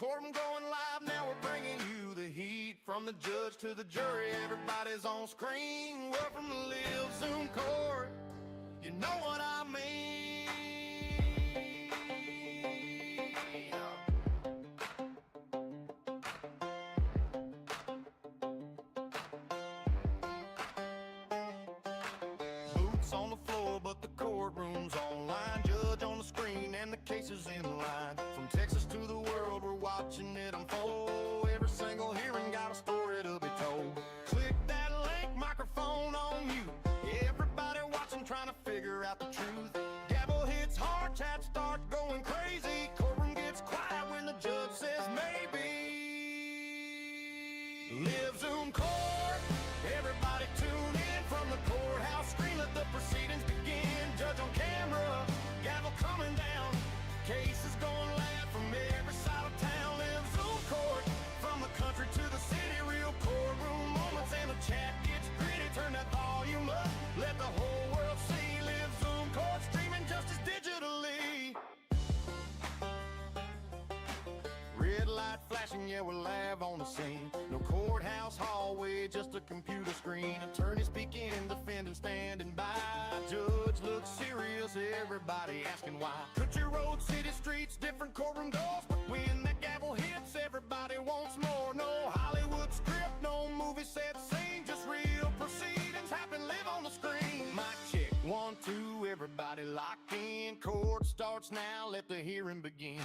Courtroom going live, now we're bringing you the heat. From the judge to the jury, everybody's on screen. We're from the Live Zoom court, you know what I mean. Boots on the floor, but the courtroom's online. Judge on the screen and the case is in line. From Texas to the world, we're watching it unfold. Every single hearing got a story to be told. Click that link, microphone on mute. Everybody watching, trying to figure out the truth. Gavel hits hard, chat starts going crazy. Courtroom gets quiet when the judge says maybe. Live Zoom court, everybody tune in from the courthouse screen. Let the proceedings begin. Judge on camera, gavel coming down. Case is going live from every side of town. Live Zoom court, from the country to the city. Real courtroom moments and the chat gets gritty. Turn that volume up, let the whole world see. Live Zoom court, streaming justice digitally. Red light flashing, yeah, we're live on the scene. No courthouse hallway, just a computer screen. Attorney speaking, defendant standing by. Judge looks serious, everybody asking why. Country road, city streets, different courtroom doors. But when that gavel hits, everybody wants more. No Hollywood script, no movie set scene. Just real proceedings happen, live on the screen. Mic check, 1, 2, everybody locked in. Court starts now, let the hearing begin.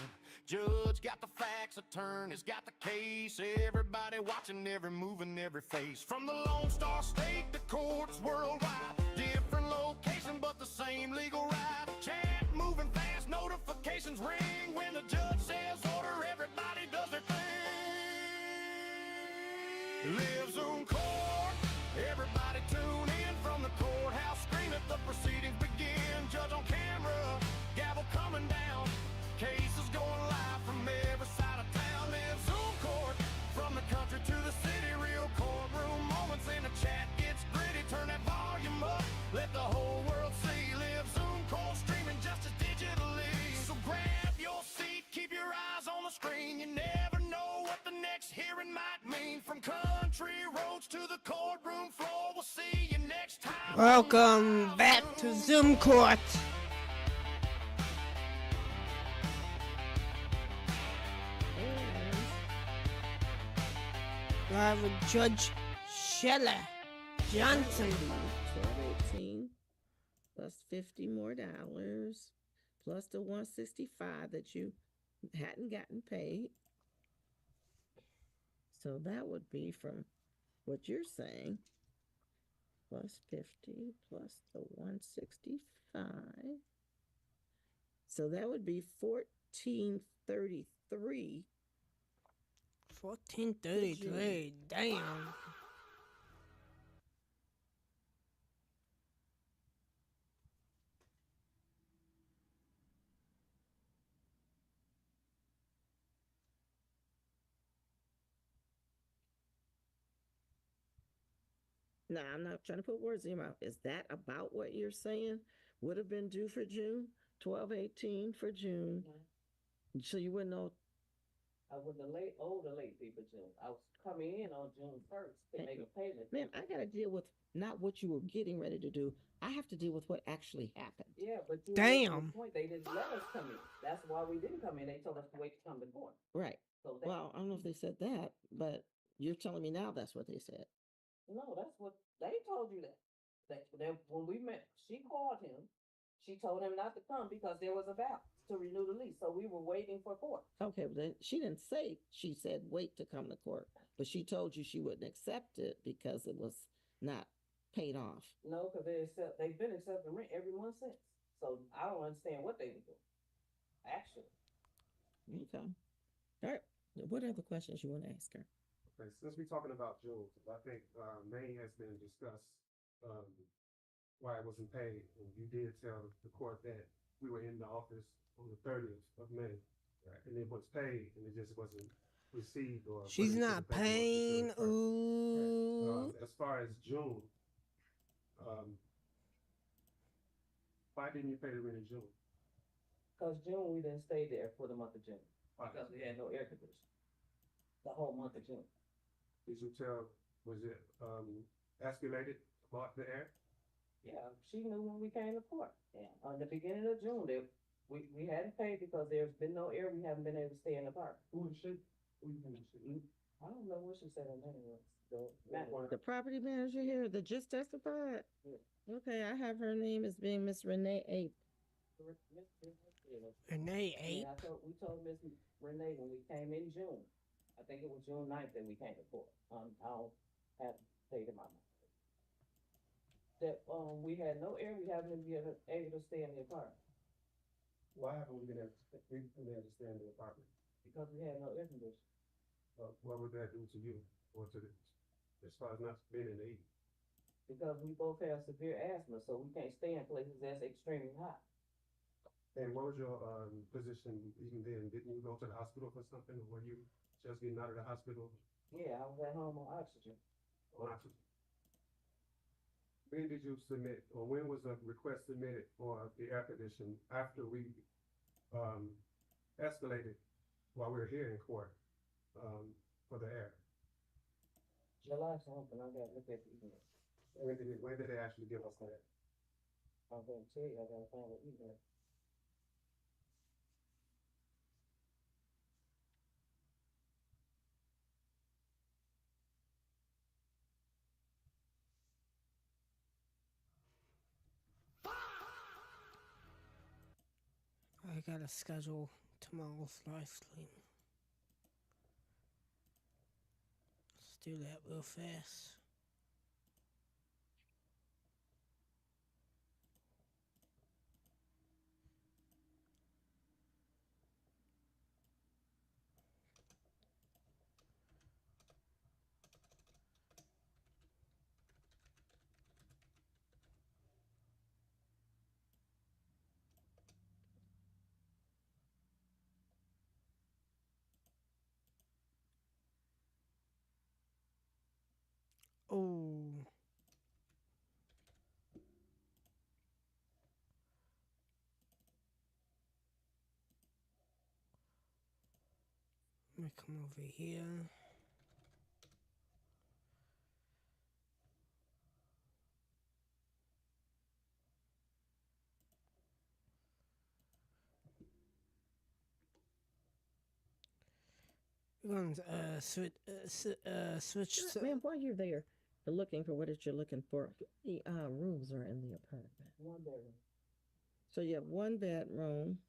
Judge got the facts, attorney's got the case. Everybody watching every move and every face. From the Lone Star State to courts worldwide. Different location, but the same legal right. Chat moving fast, notifications ring. When the judge says order, everybody does their thing. Live Zoom court, everybody tune in from the courthouse screen. Let the proceedings begin. Judge on camera, gavel coming down. Case is going live from every side of town. Live Zoom court, from the country to the city. Real courtroom moments and the chat gets gritty. Turn that volume up, let the whole world see. Live Zoom court, streaming justice digitally. So grab your seat, keep your eyes on the screen. You never know what the next hearing might mean. From country roads to the courtroom floor, we'll see you next time. Welcome back to Zoom Court. Live with Judge Shella Johnson. 1218 plus $50 more, plus the $165 that you hadn't gotten paid. So that would be from what you're saying, plus 50 plus the 165. So that would be 1433. 1433. Damn. Now, I'm not trying to put words in your mouth. Is that about what you're saying would have been due for June? 1218 for June. So you wouldn't know. I was the late fee for June. I was coming in on June 1st to make a payment. Man, I got to deal with not what you were getting ready to do. I have to deal with what actually happened. Yeah, but you Damn. Point, they didn't let us come in. That's why we didn't come in. They told us to wait to come to court. Right. So well, I don't know if they said that, but you're telling me now that's what they said. No, that's what they told you that. That when we met, she called him. She told him not to come because there was a vow to renew the lease. So we were waiting for court. Okay, but then she didn't say, she said wait to come to court. But she told you she wouldn't accept it because it was not paid off. No, because they've been accepting rent every month since. So I don't understand what they were doing. Actually. Okay. All right. What other questions you want to ask her? Okay, since we're talking about June, I think May has been discussed why it wasn't paid. And you did tell the court that we were in the office on the 30th of May, right? And it was paid, and it just wasn't received. Or she's not paying. Ooh. As far as June, why didn't you pay the rent in June? Because June, we didn't stay there for the month of June. because we had no air conditioning. The whole month of June. Did you tell, was it, escalated about the air? Yeah, she knew when we came to court. Yeah, on the beginning of June, we hadn't paid because there's been no air, we haven't been able to stay in the park. Who is she? Who is she? I don't know what she said her name was, the manager. The property manager here that just testified? Yeah. Okay, I have her name as being Miss Renee Ape. Renee Ape. Yeah, we told Miss Renee when we came in June, I think it was June 9th that we came to court. I'll have to say to my mom. That, we had no air, we haven't been able to stay in the apartment Why haven't we been able to stay in the apartment? because we had no air conditioning. What would that do to you or to the, as far as not being in the heat? Because we both have severe asthma, so we can't stay in places that's extremely hot. And what was your, position even then? Didn't you go to the hospital for something, or were you just getting out of the hospital Yeah, I was at home on oxygen. on oxygen? When did you submit, or when was the request submitted for the air conditioning after we, escalated while we were here in court, for the air? July something, I gotta look at the email. When did they actually give us that? I'm gonna tell you, I gotta find the email. I gotta schedule tomorrow's live stream. Let's do that real fast. Oh. Let me come over here. We're going to switch. Ma'am, while you're there, looking for what it you're looking for, the rooms are in the apartment. One bedroom. So you have one bedroom.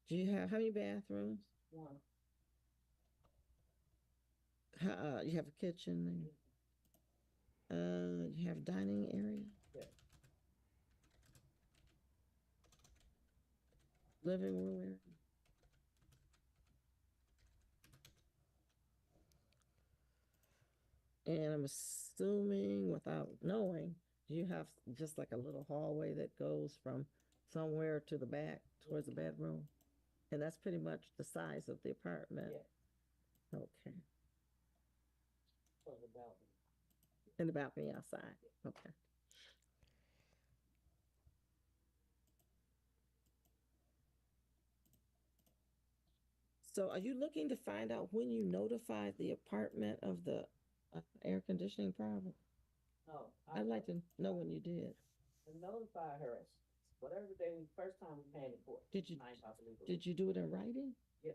Do you have how many bathrooms? One. You have a kitchen there. You have a dining area. Yeah. Living room area. And I'm assuming, without knowing, you have just like a little hallway that goes from somewhere to the back towards the bedroom. And that's pretty much the size of the apartment. Yeah. Okay. For the balcony. And the balcony outside. Okay. So are you looking to find out when you notified the apartment of the air conditioning problem? No. I'd like to know when you did. I notified her, whatever the day, first time we came to court. Did you- Ninth, I believe it was. Did you do it in writing? Yeah,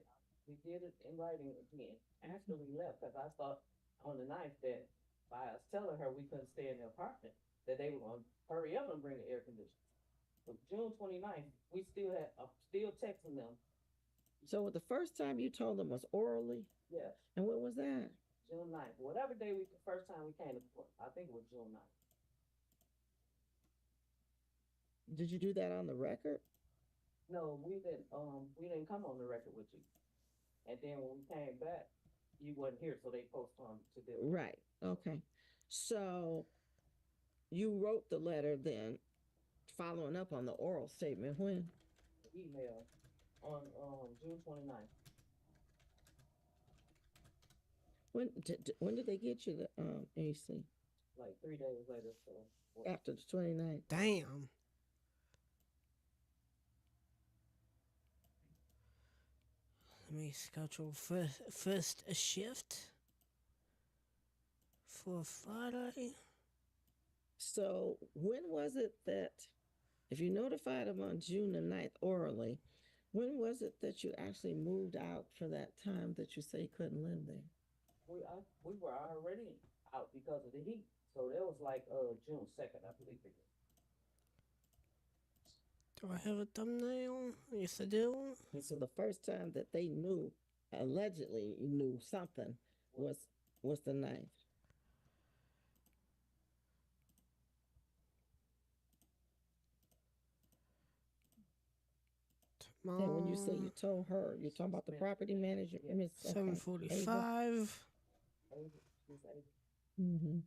we did it in writing again, after we left, cause I thought on the 9th that by us telling her we couldn't stay in the apartment, that they were gonna hurry up and bring the air conditioner. But June 29th, we still still texting them, So the first time you told them was orally? yes, And when was that? June 9th, whatever day first time we came to court, I think it was June 9th. Did you do that on the record? No, we didn't come on the record with you. And then when we came back, you wasn't here, so they postponed to do it. Right. Okay. So you wrote the letter then, following up on the oral statement when? Email on June 29th. When did they get you the AC? Like 3 days later, so. After the 29th. Damn. Let me schedule first a shift for Friday. So when was it that, if you notified them on June the 9th orally, when was it that you actually moved out for that time that you say you couldn't live there? We were already out because of the heat, so that was like, June 2nd, I believe it was. Do I have a thumbnail? Yes, I do. And so the first time that they knew, allegedly knew something, was the 9th. And when you say you told her, you're talking about the property manager, Miss 7:45. Mm-hmm.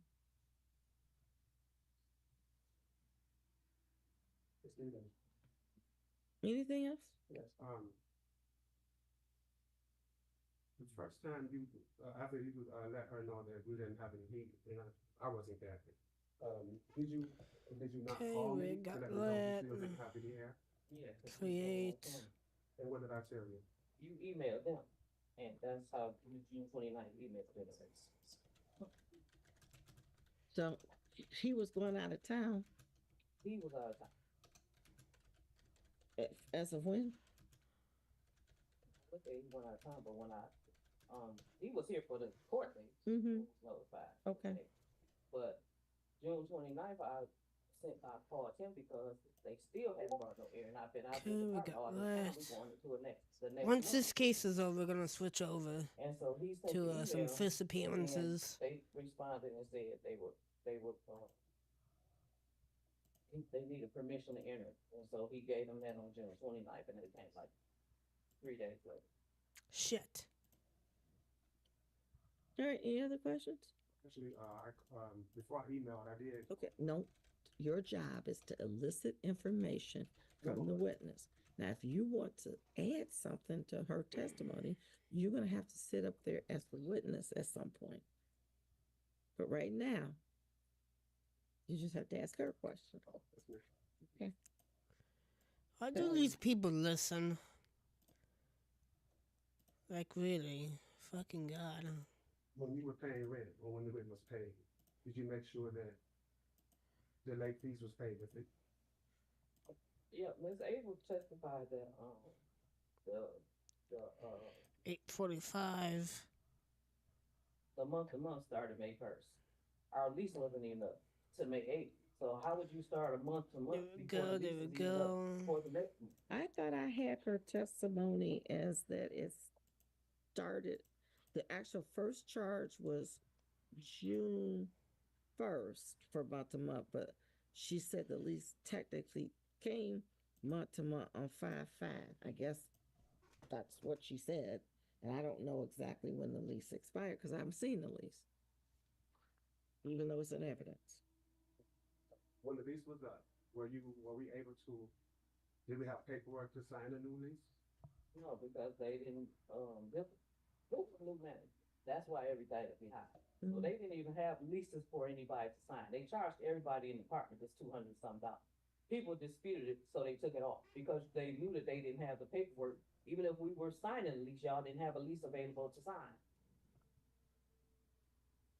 Anything else? Yes, the first time you, after you, let her know that we didn't have any heat, and I wasn't there. Did you not Okay, call we me to got let me know that. you still didn't have any air? Yeah. 'cause we Create. And what did I tell you? You emailed them, and that's how June 29th emailed them. So he was going out of town He was out of town. as of when? What day he went out of town, but when he was here for the court date. Mm-hmm. He was notified. Okay. But June 29th, I called him because they still hadn't brought no air, and I've been out Okay, in the we department got all the time. that. We going into the next Once month. this case is over, we're gonna switch over And so he sent to the some email, first and then appearances. they responded and said they needed permission to enter, and so he gave them that on June 29th, and it came like 3 days later. Shit. All right, any other questions? Actually, before I emailed, I did. Okay, no, your job is to elicit information from the witness. Now, if you want to add something to her testimony, you're going to have to sit up there as the witness at some point. But right now, you just have to ask her a question. Okay. Why do these people listen? Like, really? Fucking God. When you were paying rent, or when the rent was paid, did you make sure that the late fees was paid with it? Yeah, Ms. Abel testified that the 8:45. the month started May 1st. Our lease wasn't even up to May 8th. So how would you start a month There we go. There we go. For the next month? I thought I had her testimony as that it started, the actual first charge was June 1st for month to month, but she said the lease technically came month to month on 5/5. I guess that's what she said. And I don't know exactly when the lease expired because I haven't seen the lease, even though it's in evidence. When the lease was up, were we able to, did we have paperwork to sign a new lease? No, because they didn't, this was a new manager. That's why everything is behind. So they didn't even have leases for anybody to sign. They charged everybody in the apartment this $200 some dollars. People disputed it, so they took it off because they knew that they didn't have the paperwork. Even if we were signing a lease, y'all didn't have a lease available to sign.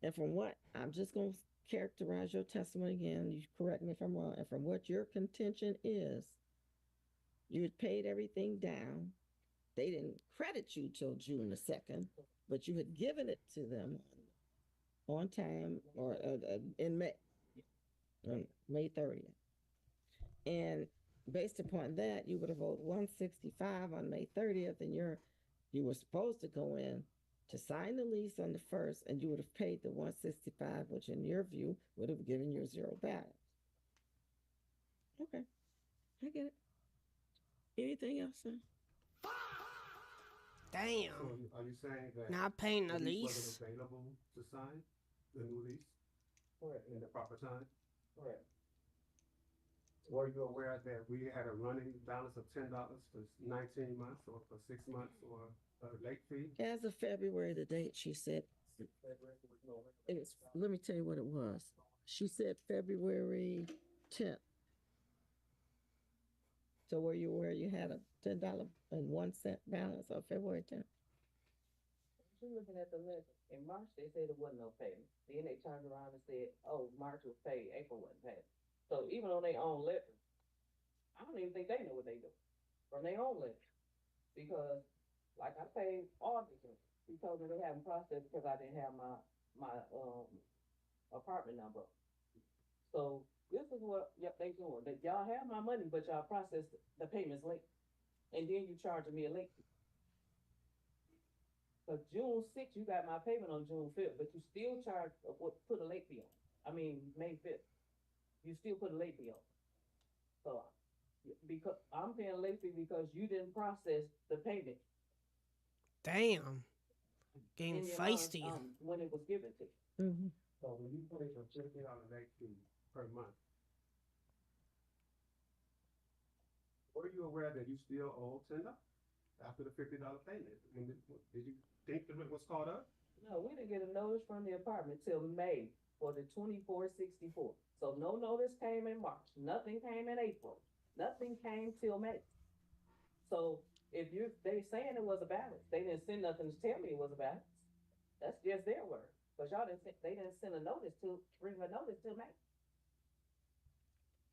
And from what, I'm just going to characterize your testimony again, you correct me if I'm wrong, and from what your contention is, you had paid everything down. They didn't credit you till June the 2nd, but you had given it to them on time or in May, on May 30th. And based upon that, you would have owed $165 on May 30th, and you were supposed to go in to sign the lease on the 1st, and you would have paid the $165, which in your view would have given you zero balance. Okay, I get it. Anything else, sir? Damn. So are you saying that Not paying the lease lease. wasn't available to sign the new lease? Correct. In the proper time? Correct. Were you aware that we had a running balance of $10 for 19 months or for 6 months or a late fee? As of February, the date she said, let me tell you what it was. She said February 10th. So where you had a $10.01 balance on February 10th? You're looking at the letter. In March, they said it wasn't no payment. Then they turned around and said, oh, March was paid, April wasn't paid. So even on their own letter, I don't even think they know what they do from their own letter. Because, like I paid August, he told me they hadn't processed because I didn't have my apartment number. So this is what they doing. That y'all have my money, but y'all processed the payments late. And then you charging me a late fee. Cause June 6th, you got my payment on June 5th, but you still charge, put a late fee on. I mean, May 5th. You still put a late fee on. So, because I'm paying a late fee because you didn't process the payment. Damn. Getting in your feisty. When it was given to you. Mm-hmm. So when you pay a $50 late fee per month, were you aware that you still owe $10 after the $50 payment? Did you think the rent was caught up? No, we didn't get a notice from the apartment till May for the 2464. So no notice came in March, nothing came in April, nothing came till May. So if they saying it was a balance, they didn't send nothing to tell me it was a balance. That's just their word. Cause they didn't send a notice to bring a notice till May.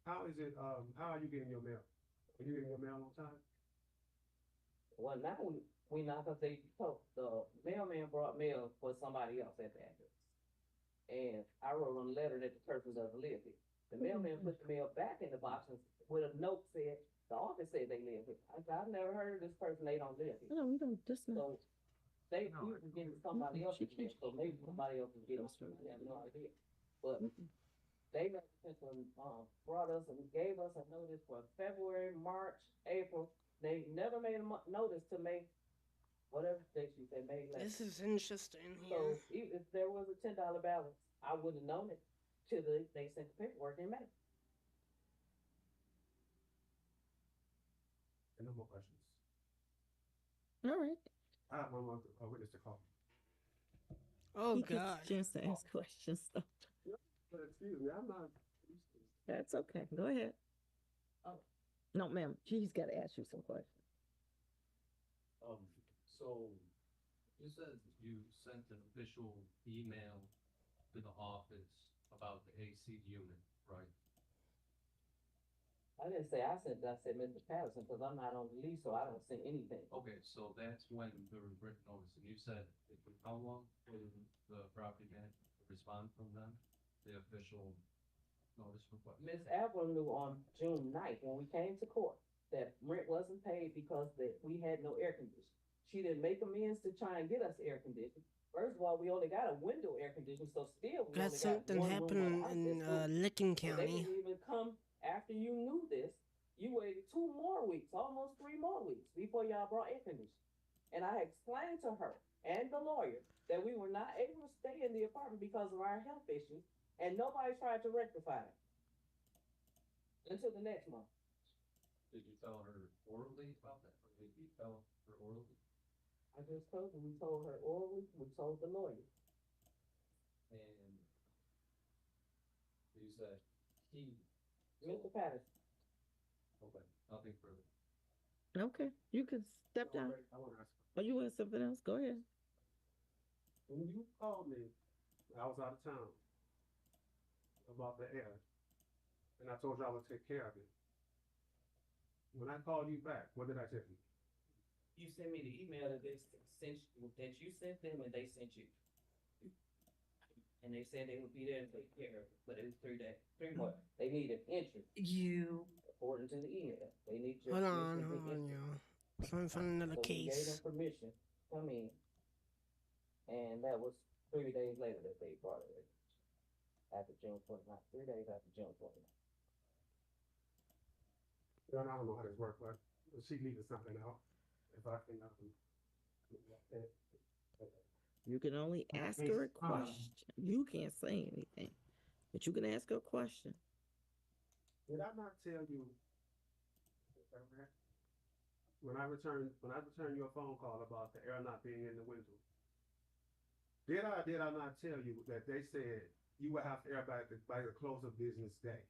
How is it, how are you getting your mail? Are you getting your mail on time? Well, now we not, cause they told, the mailman brought mail for somebody else at the address. And I wrote on the letter that the person doesn't live here. The mailman put the mail back in the box with a note said, the office said they live here. I've never heard of this person, they don't live here. No, we don't, just not. So we were getting somebody else's mail, so maybe somebody else was getting it. I have no idea. But they brought us and gave us a notice for February, March, April. They never made a notice to May, whatever date you said, May 11th. This is interesting So here. if there was a $10 balance, I would have known it till they sent the paperwork in May. And no more questions. All right. I have one more witness to call. Oh He gets God. a chance to ask questions, though. But excuse me, I'm not. That's okay. Go ahead. Oh. No, ma'am. He's got to ask you some questions. So you said you sent an official email to the office about the AC unit, right? I didn't say I sent Mr. Patterson, because I'm not on the lease, so I don't send anything. Okay, so that's when the written notice, and you said it took how long for the property manager to respond from them, the official notice request? Ms. Avril knew on June 9th, when we came to court, that rent wasn't paid because we had no air conditioning. She didn't make amends to try and get us air conditioning. First of all, we only got a window air conditioning, so still we Got only something got one room happening of in office. Licking So they County. didn't even come after you knew this. You waited 2 more weeks, almost 3 more weeks before y'all brought air conditioning. And I explained to her and the lawyer that we were not able to stay in the apartment because of our health issues, and nobody tried to rectify it until the next month. Did you tell her orally about that, or did you tell her orally? I just told you, we told her orally, we told the lawyer. And you said he. Mr. Patterson. Okay, nothing further. Okay. You can step down. I want to ask. Or you want something else? Go ahead. When you called me, I was out of town about the air, and I told you I would take care of it. When I called you back, what did I tell you? You sent me the email that they sent you, that you sent them and they sent you. And they said they would be there and take care of it, but it was 3 days, 3 more. They needed entry, You. according to the email. They need your Hold on, permission to hold on, enter. y'all. Trying to find another So we gave them case. permission to come in. And that was 3 days later that they brought it in. After June 29th, 3 days after June 29th. I don't know how this works, but she leaving something out. If I can, You can only ask her a question. You can't say anything, but you can ask her a question. did I not tell you when I returned your phone call about the air not being in the window? Did I not tell you that they said you would have air by the close of business day?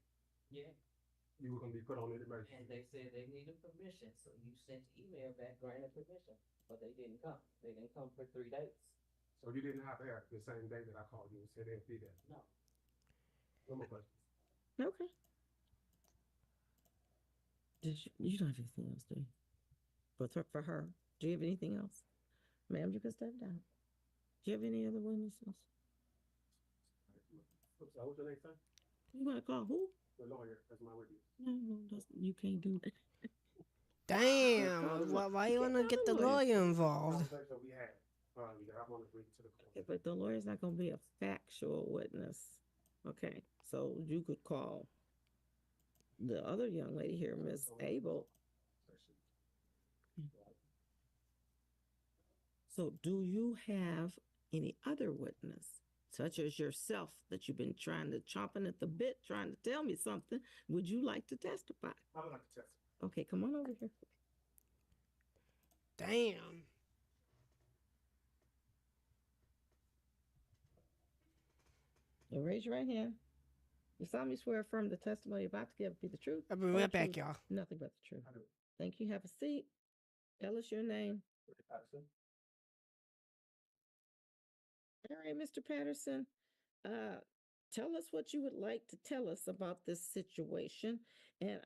Yeah. you were gonna be put on an emergency. And they said they needed permission, so you sent email back granting permission, but they didn't come. They didn't come for 3 days. So you didn't have air the same day that I called you and said they'd be there. No. No more questions. Okay. You don't have anything else, do you? For her, do you have anything else? Ma'am, you can step down. Do you have any other witnesses? So what's your name, sir? You want to call who? The lawyer, that's my witness. No, you can't do that. Damn. Why you want to get the lawyer involved? Conversation we had, that I want to bring to the court. Okay, but the lawyer's not going to be a factual witness. Okay, so you could call the other young lady here, Miss Abel. So do you have any other witness, such as yourself, that you've been trying to chomping at the bit, trying to tell me something? Would you like to testify? I would like to testify. Okay, come on over here. Damn. Now raise your right hand. You solemnly swear affirm the testimony you're about to give be the truth. I'll be whole right back, truth, y'all. Nothing but the truth. I do. Thank you. Have a seat. Tell us your name. Patterson. All right, Mr. Patterson. Tell us what you would like to tell us about this situation. And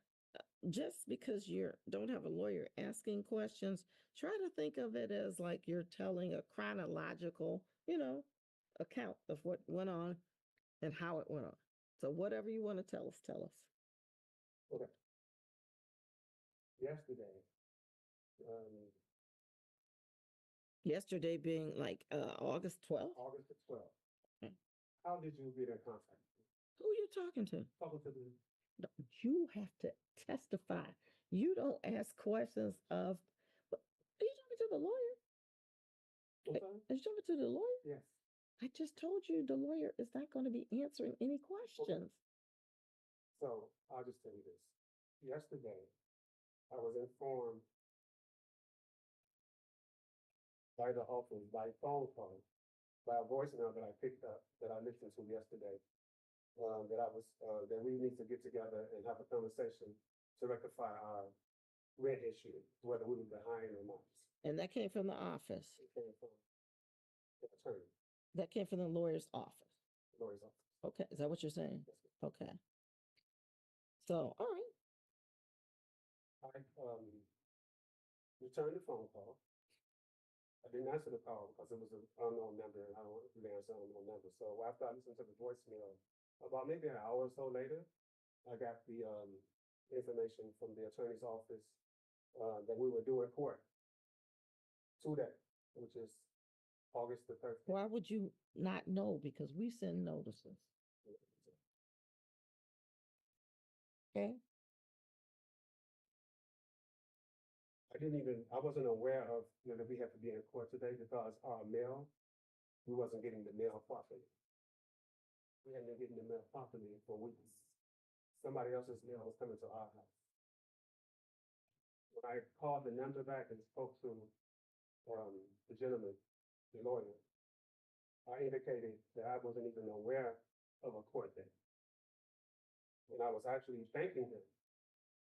just because you don't have a lawyer asking questions, try to think of it as like you're telling a chronological, account of what went on and how it went on. So whatever you want to tell us, tell us. Okay. Yesterday, Yesterday being like August 12th. August the 12th. Hmm. How did you get in contact with me? Who are you talking to? Talking to the, No, you have to testify. You don't ask questions of. Are you talking to the lawyer? what's that? Are you talking to the lawyer? Yes. I just told you the lawyer is not going to be answering any questions. So I'll just tell you this. Yesterday, I was informed by the office, by phone call, by a voicemail that I picked up, that I listened to yesterday, that we need to get together and have a conversation to rectify our rent issue, whether we were behind or not. And that came from the office. It came from the attorney, That came from the lawyer's office. lawyer's office. Okay, is that what you're saying? Yes, ma'am. Okay. So, all right. I returned the phone call. I didn't answer the call because it was an unknown number and I don't really answer unknown numbers. So after I listened to the voicemail, about maybe an hour or so later, I got the information from the attorney's office that we were due in court today, which is August the 13th. Why would you not know? Because we send notices. Okay. I wasn't aware of, that we had to be in court today because our mail, we wasn't getting the mail properly. We hadn't been getting the mail properly for weeks. Somebody else's mail was coming to our house. When I called the number back and spoke to the gentleman, the lawyer, I indicated that I wasn't even aware of a court date. And I was actually thanking him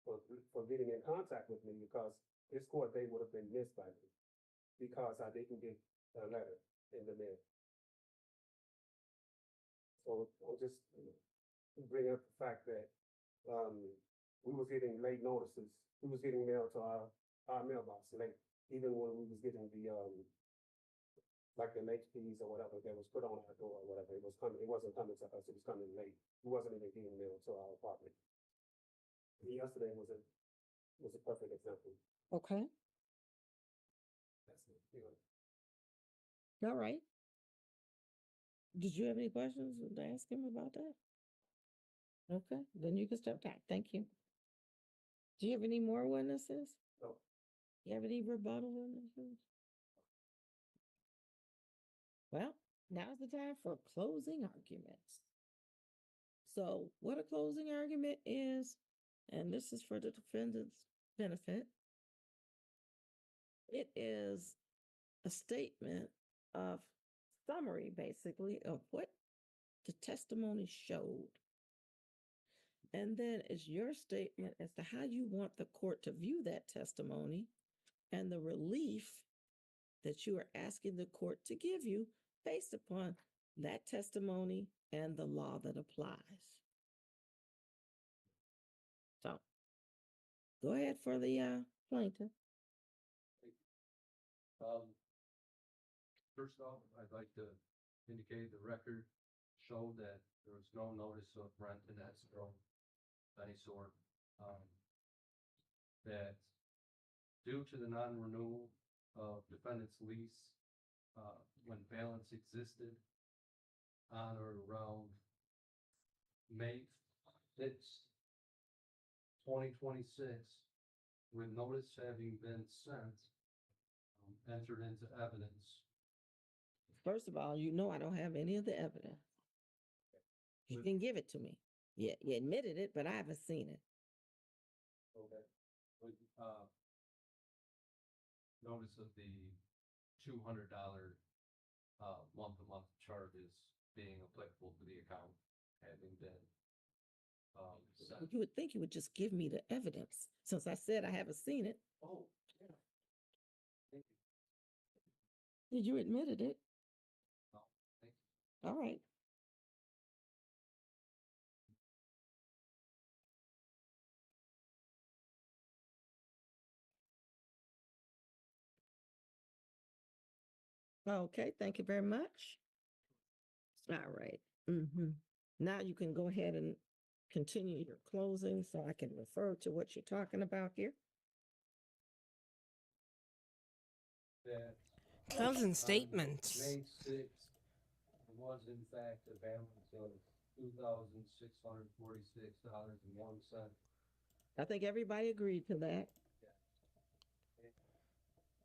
for getting in contact with me because this court date would have been missed by me because I didn't get a letter in the mail. So I'll just bring up the fact that we was getting late notices. We was getting mail to our mailbox late, even when we was getting the like the late fees or whatever that was put on our door or whatever. It wasn't coming to us, it was coming late. We wasn't even getting mail to our apartment. And yesterday was a perfect example. Okay. That's it, you know. All right. Did you have any questions to ask him about that? Okay, then you can step back. Thank you. Do you have any more witnesses? No. You have any rebuttal witnesses? Well, now's the time for closing arguments. So what a closing argument is, and this is for the defendant's benefit, it is a statement of summary, basically, of what the testimony showed. And then it's your statement as to how you want the court to view that testimony and the relief that you are asking the court to give you based upon that testimony and the law that applies. So, go ahead for the plaintiff. First off, I'd like to indicate the record showed that there was no notice of rent and escrow of any sort. That due to the non-renewal of defendant's lease, when balance existed on or around May 6th, 2026, with notice having been sent, entered into evidence. First of all, you know I don't have any of the evidence. You With- can give it to me. Yeah, you admitted it, but I haven't seen it. Okay. With, notice of the $200, month-to-month charges being applicable to the account having been, sent. You would think you would just give me the evidence, since I said I haven't seen it. Oh, yeah. Thank you. You admitted it. No, thank you. All right. Okay, thank you very much. All right. Now you can go ahead and continue your closing so I can refer to what you're talking about here. That Closing on statements. May 6th, there was in fact a balance of $2,646.01. I think everybody agreed to that.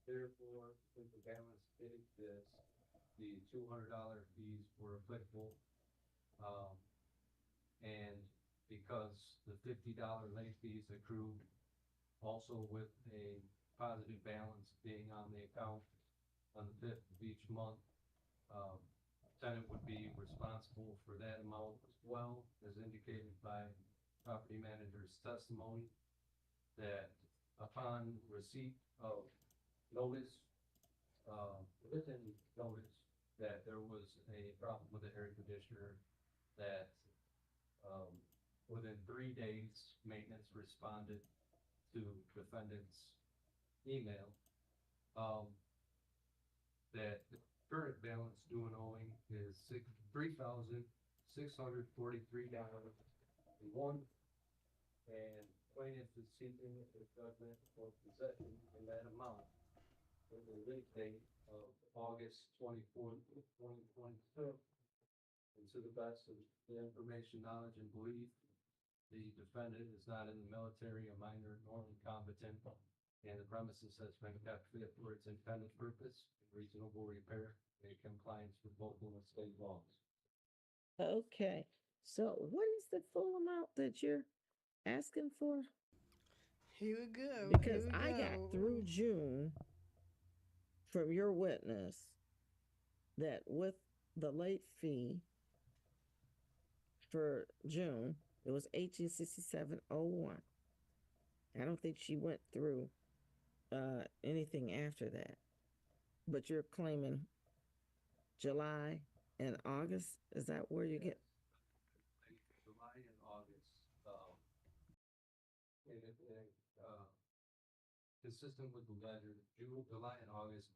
Therefore, since the balance did exist, the $200 fees were applicable. And because the $50 late fees accrued also with a positive balance being on the account on the 5th of each month, tenant would be responsible for that amount as well, as indicated by property manager's testimony, that upon receipt of notice, written notice that there was a problem with the air conditioner, that within 3 days, maintenance responded to defendant's email, that the current balance due and owing is $3,643.01, and plaintiff is seeking a judgment for possession in that amount with the late date of August 24th, 2022. And to the best of the information, knowledge, and belief, the defendant is not in the military, a minor, nor incompetent, and the premises has been kept fit for its intended purpose, reasonable repair, in compliance with local and state laws. Okay, so what is the full amount that you're asking for? Here we go. Because here we I got go. through June from your witness that with the late fee for June, it was 1867.01. I don't think she went through anything after that. But you're claiming July and August? Is that where you get? July and August, consistent with the letter, June, July, and August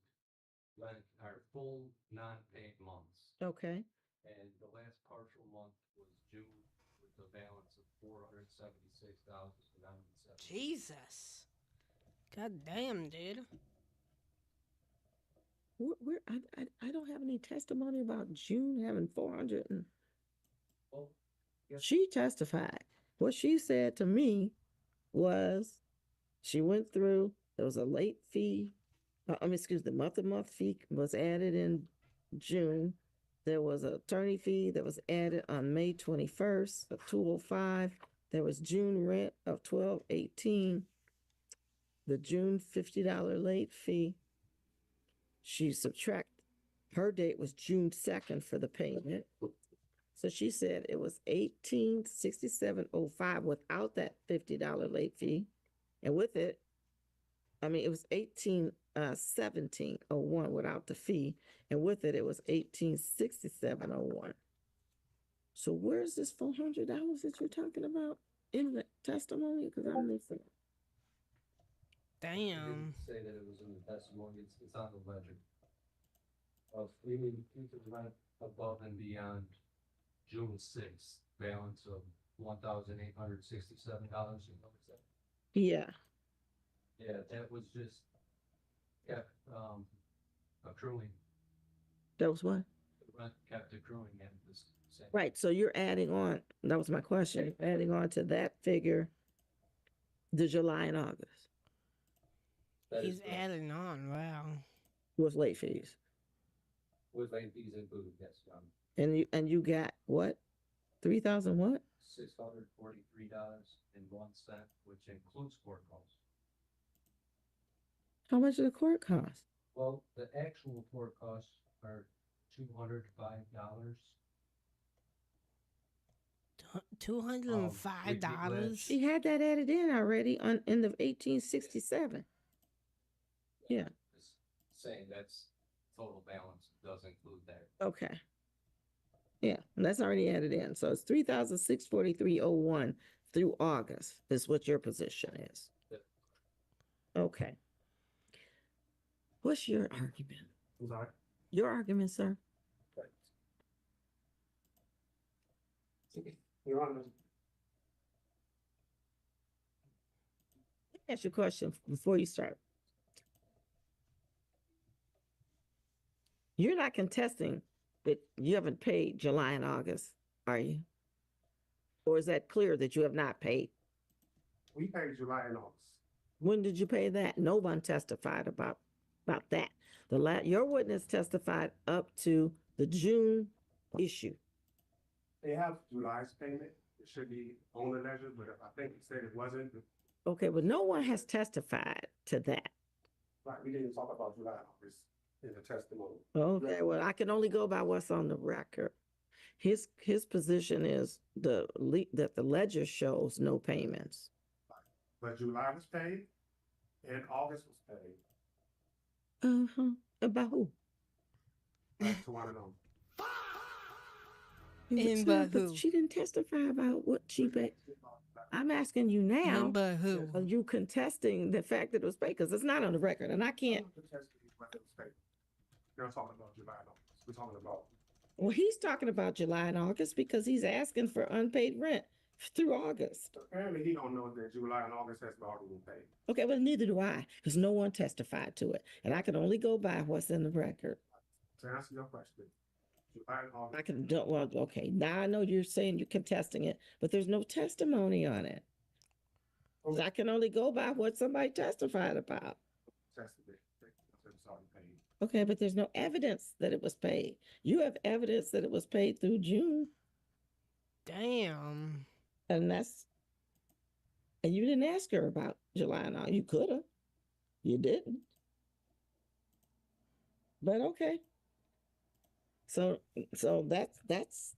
are full non-paid months. Okay. And the last partial month was June with a balance of $476.97. Jesus. God damn, dude. I don't have any testimony about June having 400 and Well, yes. she testified. What she said to me was she went through, there was a late fee, the month-to-month fee was added in June. There was an attorney fee that was added on May 21st of $205. There was June rent of $1218. The June $50 late fee. She subtract, her date was June 2nd for the payment. So she said it was 1867.05 without that $50 late fee. And with it, I mean, it was 1701 without the fee. And with it, it was 1867.01. So where's this $400 that you're talking about in the testimony? Because I'm missing it. I Damn. didn't say that it was in the testimony, it's on the ledger. We could rent above and beyond June sixth, balance of $1,867, you notice that? Yeah. Yeah, that was just kept, accruing, That was what? the rent kept accruing at this same. Right. So you're adding on, that was my question, adding on to that figure the July and August That is He's correct. adding on. Wow. with late fees. With late fees included, yes, And you got what? 3,000 what? $643.01, which includes court costs. How much did the court cost? Well, the actual court costs are $205. $205. She had that added in already in the 1867. Yeah. It's saying that's total balance, it does include that. Okay. Yeah, and that's already added in. So it's 3,643.01 through August is what your position is. Yep. Okay. What's your argument? I'm sorry. Your argument, sir? Your Honor, Let me ask you a question before you start. You're not contesting that you haven't paid July and August, are you? Or is that clear that you have not paid? we paid July and August. When did you pay that? No one testified about that. Your witness testified up to the June issue. They have July's payment. It should be on the ledger, but I think he said it wasn't. Okay, but no one has testified to that. Right, we didn't talk about July and August in the testimony. Okay, well, I can only go by what's on the record. His position is that the ledger shows no payments. But July was paid and August was paid. About who? Back to one and on. And Sir, by but who? she didn't testify about what she paid. I'm asking you now, And by who? are you contesting the fact that it was paid? Because it's not on the record, and I can't. You're not talking about July and August. We're talking about. Well, he's talking about July and August because he's asking for unpaid rent through August. Apparently, he don't know that July and August has already been paid. Okay, well, neither do I, because no one testified to it, and I can only go by what's in the record. To answer your question, July and August. I can do well. Okay, now I know you're saying you're contesting it, but there's no testimony on it. I can only go by what somebody testified about. Tested it. It's already paid. Okay, but there's no evidence that it was paid. You have evidence that it was paid through June, Damn. and you didn't ask her about July and August. You could have. You didn't. But okay. So that's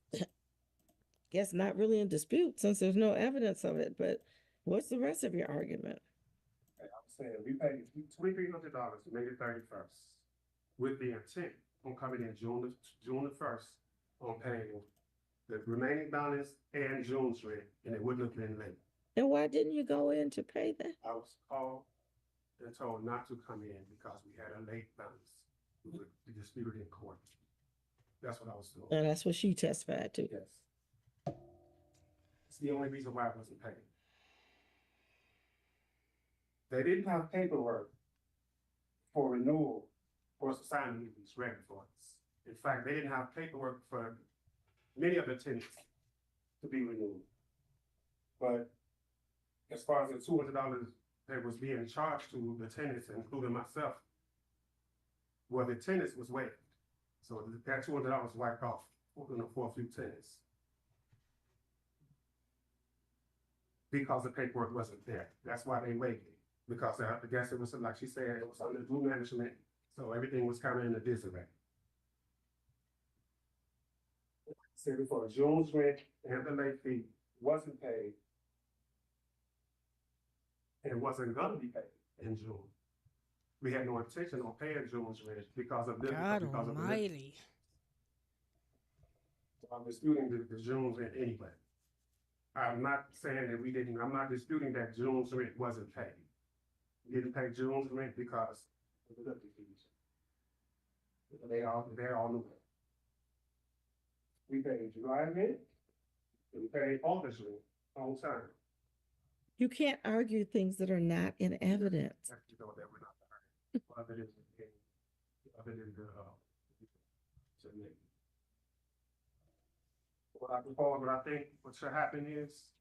guess not really in dispute since there's no evidence of it. But what's the rest of your argument? I was saying, we paid $2,300 May the 31st with the intent on coming in June the 1st on paying the remaining balance and June's rent, and it wouldn't have been late. And why didn't you go in to pay that? I was called and told not to come in because we had a late balance. We were disputed in court. That's what I was told. And that's what she testified to. Yes. It's the only reason why I wasn't paid. They didn't have paperwork for renewal for us to sign these rent for us. In fact, they didn't have paperwork for many of the tenants to be renewed. But as far as the $200 that was being charged to the tenants, including myself, well, the tenants was waived. So that $200 was wiped off for a few tenants. Because the paperwork wasn't there. That's why they waived it. Because I guess it was, like she said, it was under new management. So everything was kind of in a disarray. Said before June's rent and the late fee wasn't paid and wasn't gonna be paid in June. We had no intention on paying June's rent because of this. God because of the almighty. So I'm disputing the June's rent anyway. I'm not saying that we didn't, I'm not disputing that June's rent wasn't paid. We didn't pay June's rent because of the levy fees. They all knew that. We paid July rent, and we paid August rent on time. You can't argue things that are not in evidence. You know that we're not other than so maybe. What I think what should happen is,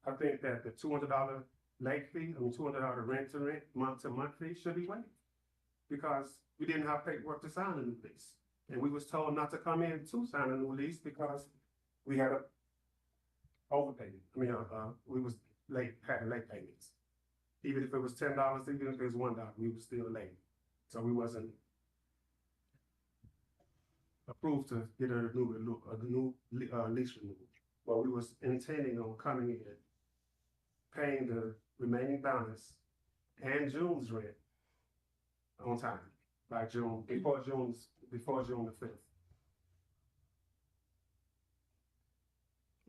I think that the $200 late fee, $200 rent to rent, month to month fee should be waived. Because we didn't have paperwork to sign a new lease. And we was told not to come in to sign a new lease because we had a overpayment. We was had late payments. Even if it was $10, even if it was $1, we were still late. So we wasn't approved to get a new lease renewal. But we was intending on coming in, paying the remaining balance and June's rent on time by June, before June the 5th.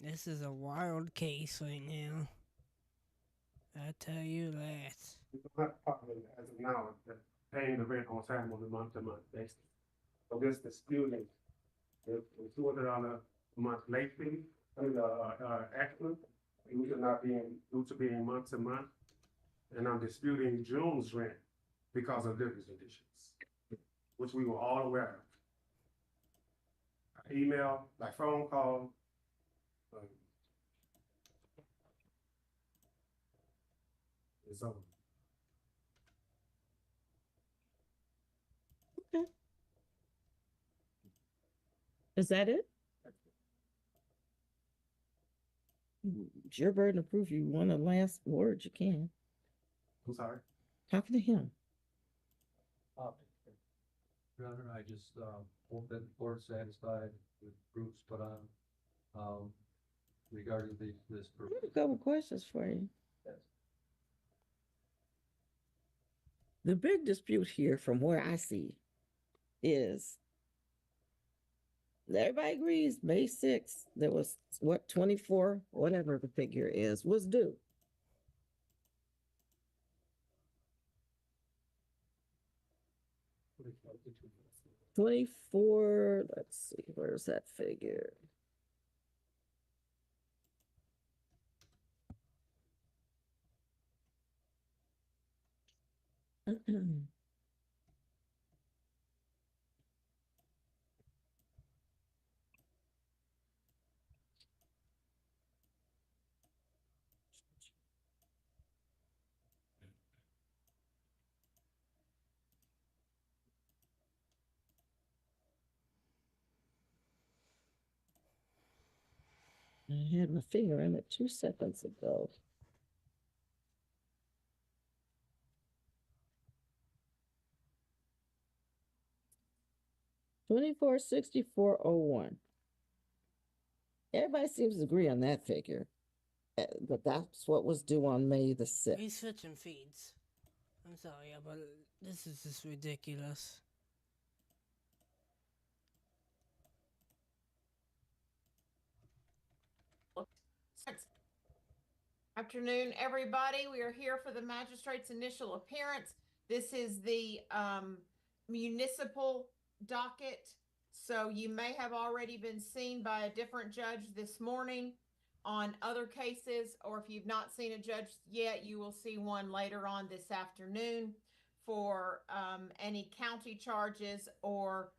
This is a wild case right now. I tell you that. It's not popular as of now, paying the rent on time on a month-to-month basis. So this disputing the $200 a month late fee, extra, due to being month-to-month. And I'm disputing June's rent because of living conditions, which we were all aware of. Email, by phone call. It's over. Okay. Is that it? It's your burden of proof. You want a last word, you can. I'm sorry. Talking to him. Your Honor, I just, hope that the court's satisfied with proofs put on, regarding this I proof. have a couple questions for you. Yes. The big dispute here, from where I see, is everybody agrees May 6th, there was 24, whatever the figure is, was due. $24, let's see, where's that figure? I had my finger on it 2 seconds ago. $24,6401. Everybody seems to agree on that figure, but that's what was due on May the 6th. He's switching feeds. I'm sorry, but this is just ridiculous. Afternoon, everybody. We are here for the magistrate's initial appearance. This is the municipal docket. So you may have already been seen by a different judge this morning on other cases, or if you've not seen a judge yet, you will see one later on this afternoon for any county charges or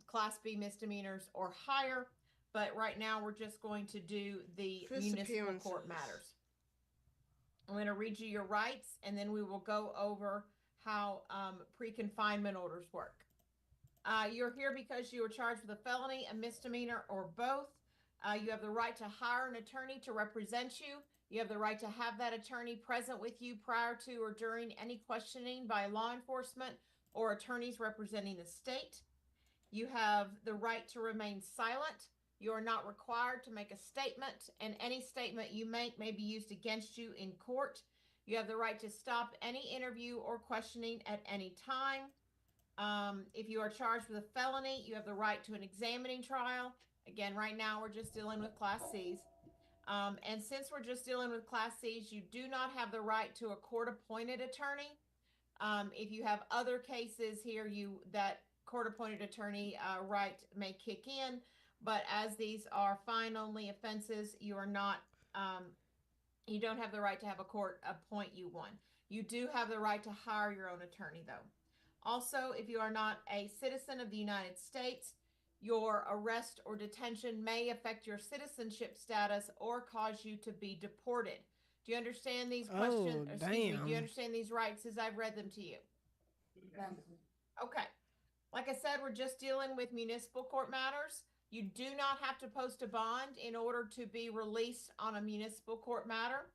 Class B misdemeanors or higher. But right now, we're just going to do the First municipal court appearances. matters. I'm going to read you your rights, and then we will go over how pre-confinement orders work. You're here because you are charged with a felony, a misdemeanor, or both. You have the right to hire an attorney to represent you. You have the right to have that attorney present with you prior to or during any questioning by law enforcement or attorneys representing the state. You have the right to remain silent. You are not required to make a statement, and any statement you make may be used against you in court. You have the right to stop any interview or questioning at any time. If you are charged with a felony, you have the right to an examining trial. Again, right now we're just dealing with Class Cs. And since we're just dealing with Class Cs, you do not have the right to a court-appointed attorney. If you have other cases here, that court-appointed attorney right may kick in, but as these are fine-only offenses, you are not, you don't have the right to have a court appoint you one. You do have the right to hire your own attorney, though. Also, if you are not a citizen of the United States, your arrest or detention may affect your citizenship status or cause you to be deported. Do you understand these questions? Oh, Excuse me. Do you damn. understand these rights as I've read them to you? Okay. Like I said, we're just dealing with municipal court matters. You do not have to post a bond in order to be released on a municipal court matter.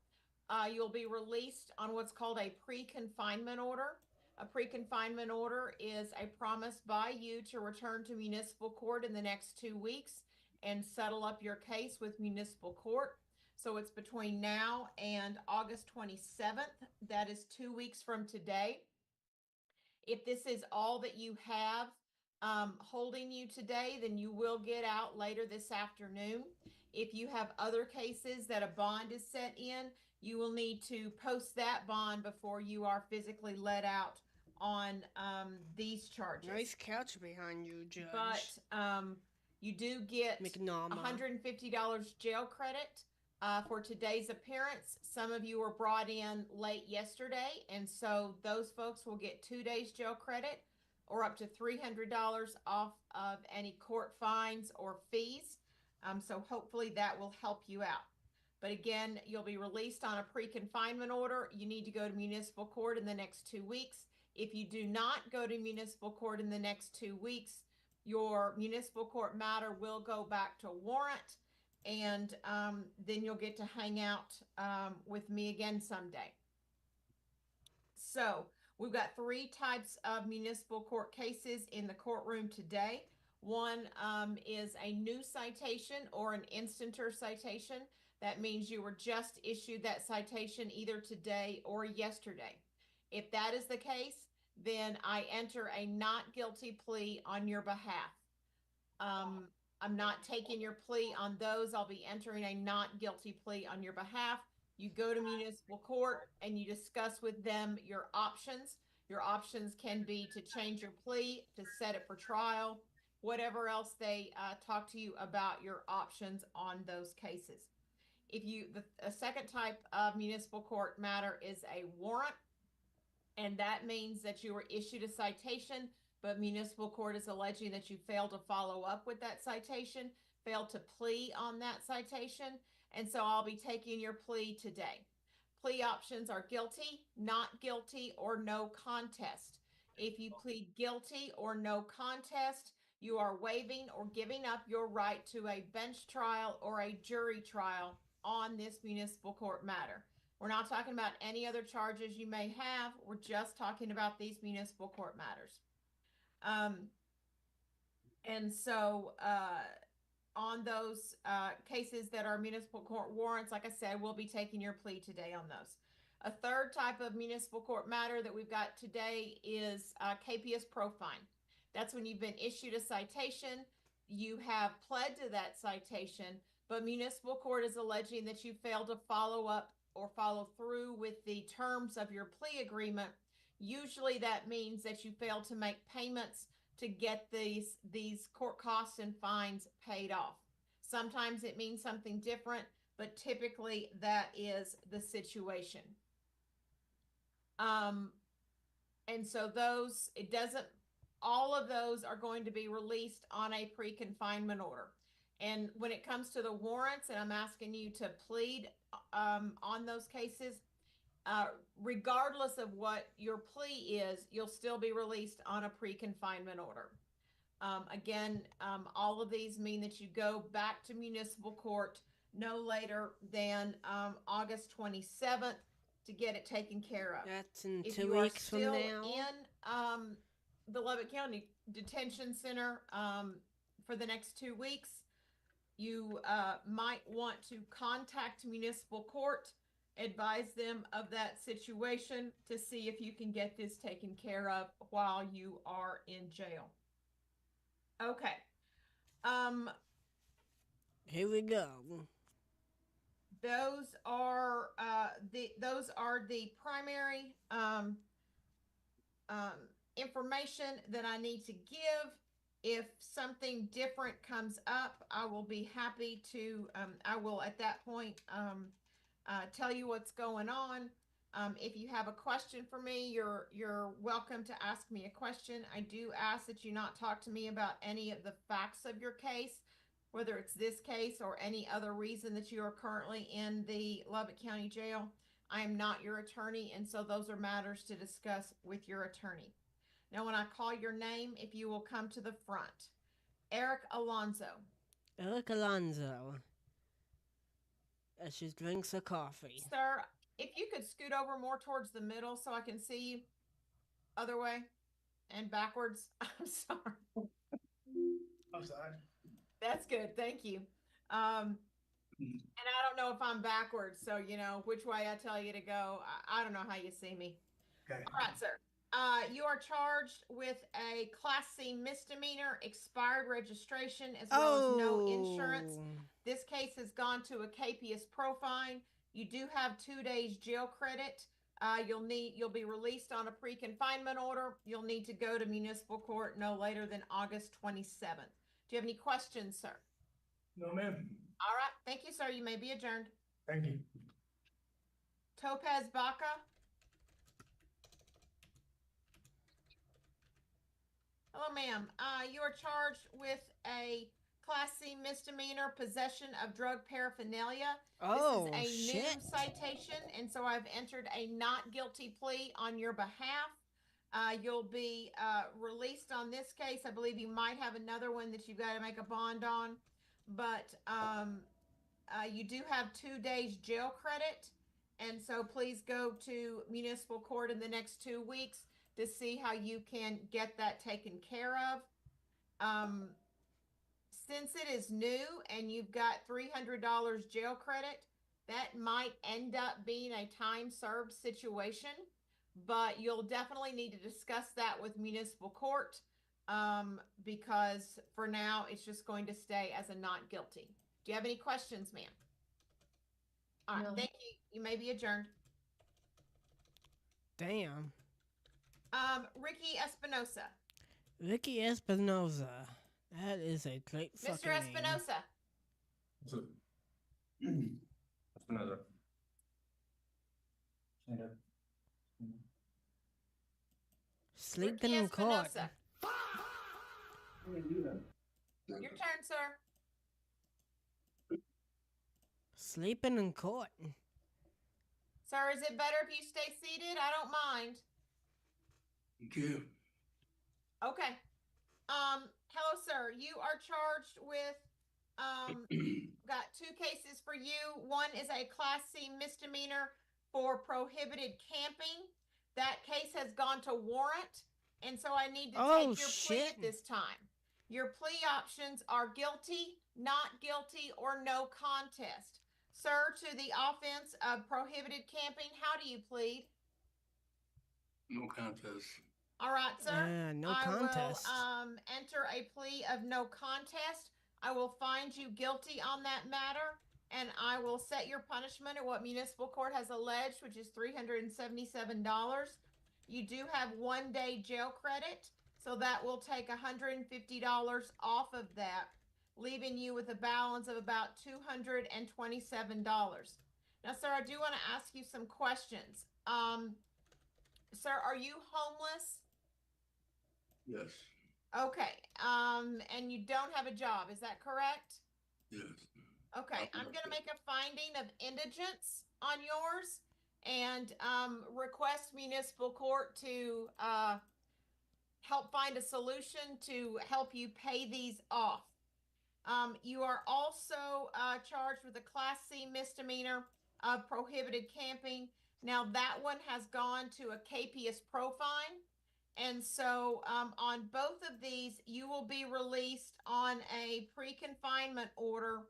You'll be released on what's called a pre-confinement order. A pre-confinement order is a promise by you to return to municipal court in the next 2 weeks and settle up your case with municipal court. So it's between now and August 27th. That is 2 weeks from today. If this is all that you have holding you today, then you will get out later this afternoon. If you have other cases that a bond is set in, you will need to post that bond before you are physically let out on these charges. Nice couch behind you, Judge. But you do get McNama. $150 jail credit for today's appearance. Some of you were brought in late yesterday, and so those folks will get 2 days jail credit or up to $300 off of any court fines or fees. So hopefully that will help you out. But again, you'll be released on a pre-confinement order. You need to go to municipal court in the next 2 weeks. If you do not go to municipal court in the next 2 weeks, your municipal court matter will go back to warrant, and then you'll get to hang out with me again someday. So we've got 3 types of municipal court cases in the courtroom today. One is a new citation or an instanter citation. That means you were just issued that citation either today or yesterday. If that is the case, then I enter a not guilty plea on your behalf. I'm not taking your plea on those. I'll be entering a not guilty plea on your behalf. You go to municipal court and you discuss with them your options. Your options can be to change your plea, to set it for trial, whatever else they talk to you about your options on those cases. A second type of municipal court matter is a warrant, and that means that you were issued a citation, but municipal court is alleging that you failed to follow up with that citation, failed to plea on that citation, and so I'll be taking your plea today. Plea options are guilty, not guilty, or no contest. If you plead guilty or no contest, you are waiving or giving up your right to a bench trial or a jury trial on this municipal court matter. We're not talking about any other charges you may have. We're just talking about these municipal court matters. And so on those cases that are municipal court warrants, like I said, we'll be taking your plea today on those. A third type of municipal court matter that we've got today is capias pro fine. That's when you've been issued a citation, you have pled to that citation, but municipal court is alleging that you failed to follow up or follow through with the terms of your plea agreement. Usually that means that you failed to make payments to get these court costs and fines paid off. Sometimes it means something different, but typically that is the situation. And so all of those are going to be released on a pre-confinement order. And when it comes to the warrants, and I'm asking you to plead on those cases, regardless of what your plea is, you'll still be released on a pre-confinement order. Again, all of these mean that you go back to municipal court no later than August 27th to get it taken care of. That's in If 2 you are weeks from still now. in the Lubbock County Detention Center for the next 2 weeks. You might want to contact municipal court, advise them of that situation to see if you can get this taken care of while you are in jail. Okay. Here we go. Those are the primary information that I need to give. If something different comes up, I will be happy to. I will at that point tell you what's going on. If you have a question for me, you're welcome to ask me a question. I do ask that you not talk to me about any of the facts of your case, whether it's this case or any other reason that you are currently in the Lubbock County Jail. I am not your attorney, and so those are matters to discuss with your attorney. Now, when I call your name, if you will come to the front. Eric Alonzo. Eric Alonzo. As she drinks her coffee. Sir, if you could scoot over more towards the middle so I can see you. Other way and backwards. I'm sorry. I'm sorry. That's good. Thank you. And I don't know if I'm backwards, so you know which way I tell you to go. I don't know how you see me. Okay. All right, sir. You are charged with a Class C misdemeanor, expired registration, as well as no insurance. This case has gone to a capious profile. You do have 2 days jail credit. You'll be released on a pre-confinement order. You'll need to go to municipal court no later than August 27th. Do you have any questions, sir? No, ma'am. All right. Thank you, sir. You may be adjourned. Thank you. Topaz Baca. Hello, ma'am. You are charged with a Class C misdemeanor, possession of drug paraphernalia. Oh, this is a shit. new citation, and so I've entered a not guilty plea on your behalf. You'll be released on this case. I believe you might have another one that you've got to make a bond on, but you do have 2 days jail credit, and so please go to municipal court in the next 2 weeks to see how you can get that taken care of. Since it is new and you've got $300 jail credit, that might end up being a time served situation, but you'll definitely need to discuss that with municipal court because for now it's just going to stay as a not guilty. Do you have any questions, ma'am? All right, No. thank you. You may be adjourned. Damn. Ricky Espinosa. Ricky Espinosa. That is a great fucking Mr. Espinosa. Name. Espinosa. Stand up. Sleeping Ricky in court. Espinosa. Your turn, sir. Sleeping in court. Sir, is it better if you stay seated? I don't mind. Thank you. Okay. Hello, sir. You are charged with, got 2 cases for you. One is a Class C misdemeanor for prohibited camping. That case has gone to warrant, and so I need to take your plea at this time. Your plea options are guilty, not guilty, or no contest. Sir, to the offense of prohibited camping, how do you plead? No contest. All right, sir. No contest. I will enter a plea of no contest. I will find you guilty on that matter, and I will set your punishment at what municipal court has alleged, which is $377. You do have 1 day jail credit, so that will take $150 off of that, leaving you with a balance of about $227. Now, sir, I do want to ask you some questions. Sir, are you homeless? Yes. Okay. And you don't have a job, is that correct? Yes. Okay, I'm going to make a finding of indigence on yours and request municipal court to help find a solution to help you pay these off. You are also charged with a Class C misdemeanor of prohibited camping. Now that one has gone to a capious profile, And so on both of these, you will be released on a pre-confinement order,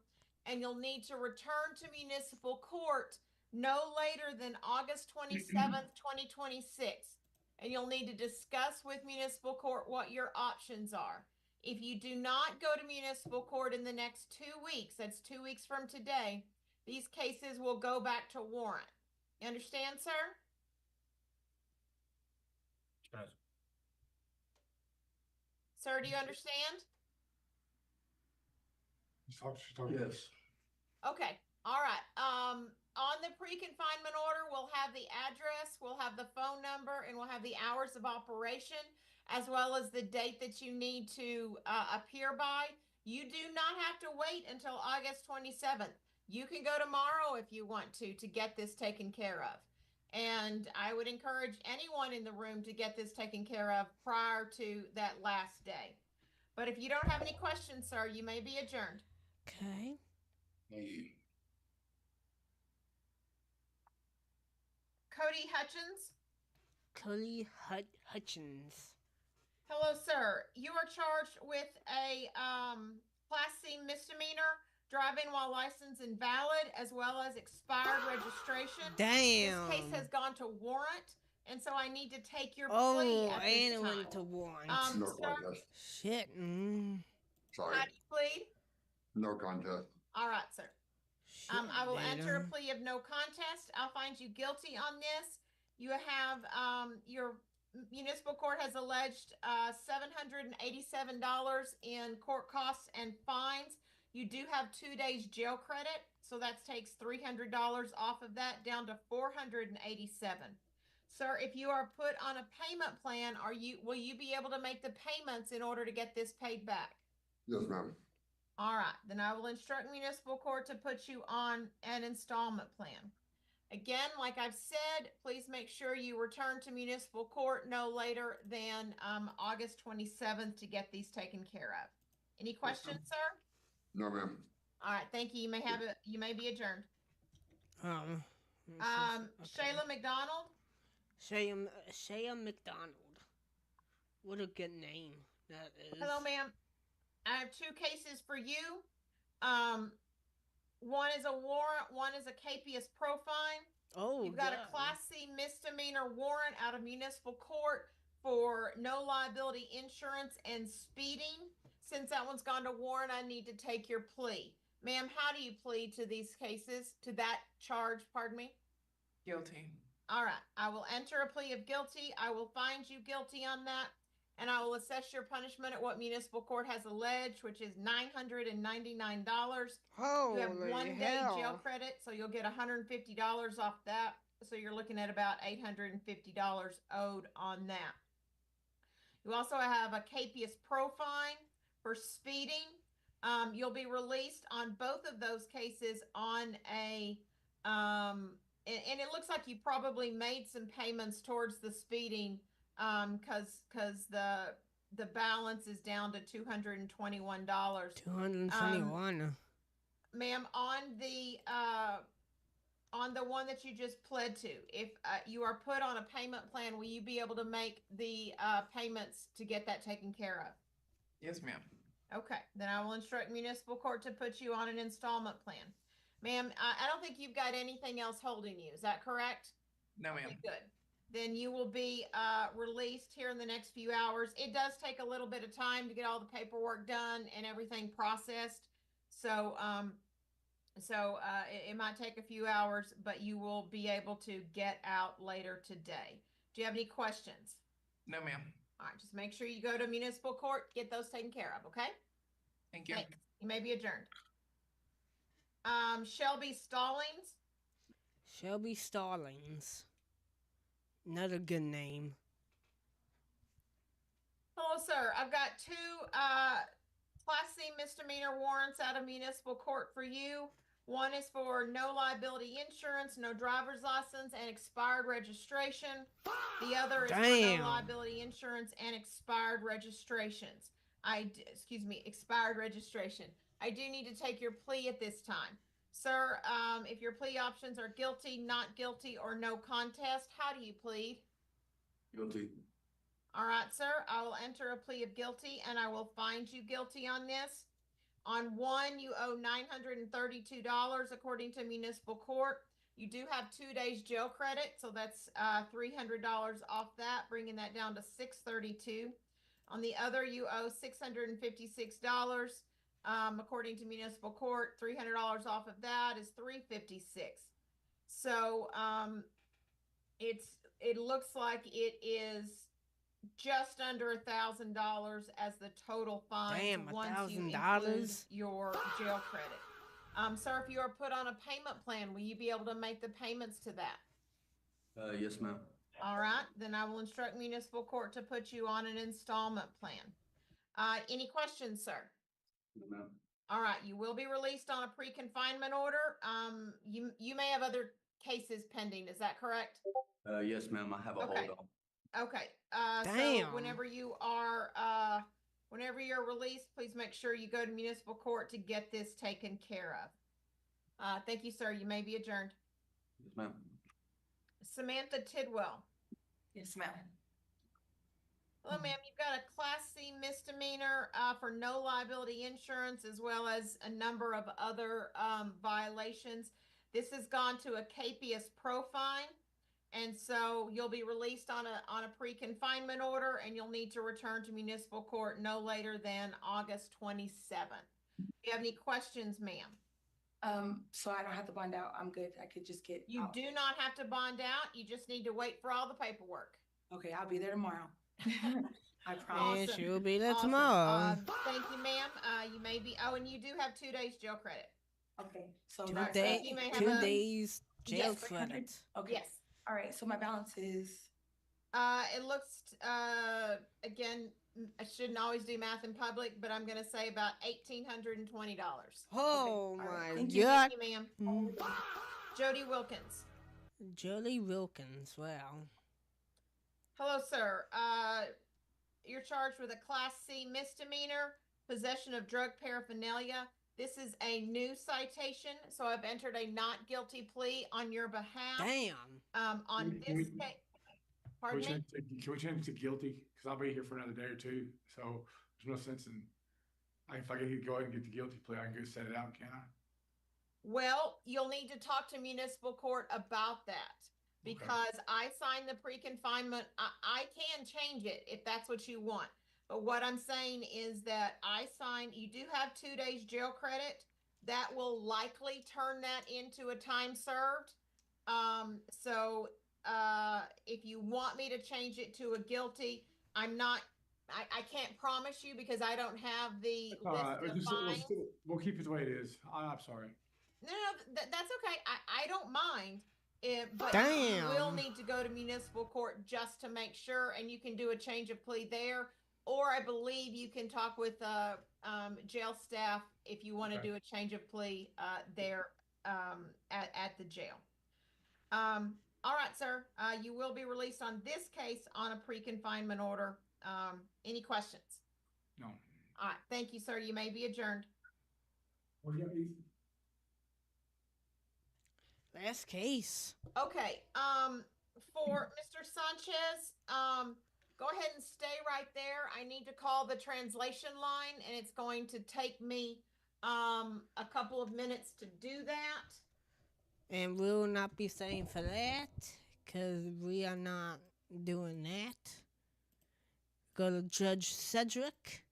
and you'll need to return to municipal court no later than August 27th, 2026. And you'll need to discuss with municipal court what your options are. If you do not go to municipal court in the next 2 weeks, that's 2 weeks from today, these cases will go back to warrant. You understand, sir? Yes. Sir, do you understand? Yes. Okay, all right. On the pre-confinement order, we'll have the address, we'll have the phone number, and we'll have the hours of operation, as well as the date that you need to appear by. You do not have to wait until August 27th. You can go tomorrow if you want to get this taken care of. And I would encourage anyone in the room to get this taken care of prior to that last day. But if you don't have any questions, sir, you may be adjourned. Okay. Thank you. Cody Hutchins. Cody Hutchins. Hello, sir. You are charged with a Class C misdemeanor, driving while license invalid, as well as expired registration. Damn. This case has gone to warrant, and so I need to take your plea Oh, at and this it time. went to warrant. No Sir, contest. Shit. Sorry. how do you plead? No contest. All right, sir. Shit, I will enter a Dana. plea of no contest. I'll find you guilty on this. You have your municipal court has alleged $787 in court costs and fines. You do have 2 days jail credit, so that takes $300 off of that, down to $487. Sir, if you are put on a payment plan, will you be able to make the payments in order to get this paid back? Yes, ma'am. All right, then I will instruct municipal court to put you on an installment plan. Again, like I've said, please make sure you return to municipal court no later than August 27th to get these taken care of. Any questions, sir? No, ma'am. All right, thank you. You may be adjourned. Okay. Shayla McDonald. Shayla McDonald. What a good name that is. Hello, ma'am. I have 2 cases for you. One is a warrant, one is a capious profile. Oh, You've got God. a Class C misdemeanor warrant out of municipal court for no liability insurance and speeding. Since that one's gone to warrant, I need to take your plea. Ma'am, how do you plead to these cases, to that charge, pardon me? Guilty. All right, I will enter a plea of guilty. I will find you guilty on that, and I will assess your punishment at what municipal court has alleged, which is $999. Holy You have 1 day hell. jail credit, so you'll get $150 off that. So you're looking at about $850 owed on that. You also have a capious profile for speeding. You'll be released on both of those cases on a and it looks like you probably made some payments towards the speeding because the balance is down to $221. 221. Ma'am, on the one that you just pled to, if you are put on a payment plan, will you be able to make the payments to get that taken care of? Yes, ma'am. Okay, then I will instruct municipal court to put you on an installment plan. Ma'am, I don't think you've got anything else holding you. Is that correct? No, ma'am. Okay, good. Then you will be released here in the next few hours. It does take a little bit of time to get all the paperwork done and everything processed. So, it might take a few hours, but you will be able to get out later today. Do you have any questions? No, ma'am. All right, just make sure you go to municipal court, get those taken care of, okay? Thank you. Thanks. You may be adjourned. Shelby Stallings. Shelby Stallings. Another good name. Hello, sir. I've got 2 Class C misdemeanor warrants out of municipal court for you. One is for no liability insurance, no driver's license, and expired registration. The other is for Damn. no liability insurance and expired registrations. Expired registration. I do need to take your plea at this time. Sir, if your plea options are guilty, not guilty, or no contest, how do you plead? Guilty. All right, sir, I will enter a plea of guilty and I will find you guilty on this. On one, you owe $932 according to municipal court. You do have 2 days jail credit, so that's $300 off that, bringing that down to $632. On the other, you owe $656. According to municipal court, $300 off of that is $356. So it looks like it is just under $1,000 as the total fine Damn, once you include $1,000? your jail credit. Sir, if you are put on a payment plan, will you be able to make the payments to that? Yes, ma'am. All right, then I will instruct municipal court to put you on an installment plan. Any questions, sir? No, ma'am. All right, you will be released on a pre-confinement order. You may have other cases pending, is that correct? Yes, ma'am. I have a Okay. hold on. Okay, Damn. so whenever you're released, please make sure you go to municipal court to get this taken care of. Thank you, sir. You may be adjourned. Yes, ma'am. Samantha Tidwell. Yes, ma'am. Hello, ma'am. You've got a Class C misdemeanor for no liability insurance, as well as a number of other violations. This has gone to a capious pro fine, and so you'll be released on a pre-confinement order, and you'll need to return to municipal court no later than August 27th. Do you have any questions, ma'am? So I don't have to bond out. I'm good. I could just get You out. do not have to bond out. You just need to wait for all the paperwork. Okay, I'll be there tomorrow. I And promise. Awesome. she'll be there Awesome. tomorrow. Thank you, ma'am. You may be. Oh, and you do have 2 days jail credit. Okay, so Two, that's day, you may have 2 a- days jail Yes. credit. Okay. Yes. All right. So my balance is It looks, again, I shouldn't always do math in public, but I'm gonna say about $1,820. Oh all right. my Thank you. God. Thank you, ma'am. Mm. Jody Wilkins. Jolly Wilkins. Wow. Hello, sir. You're charged with a Class C misdemeanor, possession of drug paraphernalia. This is a new citation, so I've entered a not guilty plea on your behalf. Damn. On Can this we- case. Can Pardon we me? change it to guilty? Because I'll be here for another day or two, so there's no sense in, if I can go ahead and get the guilty plea, I can go set it out, can't I? Well, you'll need to talk to municipal court about that because I signed the pre-confinement. I can change it if that's what you want. But what I'm saying is that you do have 2 days jail credit. That will likely turn that into a time served. So if you want me to change it to a guilty, I can't promise you because I don't have the list of fines. We'll keep it the way it is. I'm sorry. No, that's okay. I don't mind. But Damn. you will need to go to municipal court just to make sure, and you can do a change of plea there. Or I believe you can talk with jail staff if you want to Okay. do a change of plea there at the jail. All right, sir. You will be released on this case on a pre-confinement order. Any questions? No. All right. Thank you, sir. You may be adjourned. Well, yeah, Last case. Okay, for Mr. Sanchez, go ahead and stay right there. I need to call the translation line and it's going to take me, a couple of minutes to do that. And we'll not be staying for that because we are not doing that. Go to Judge Cedric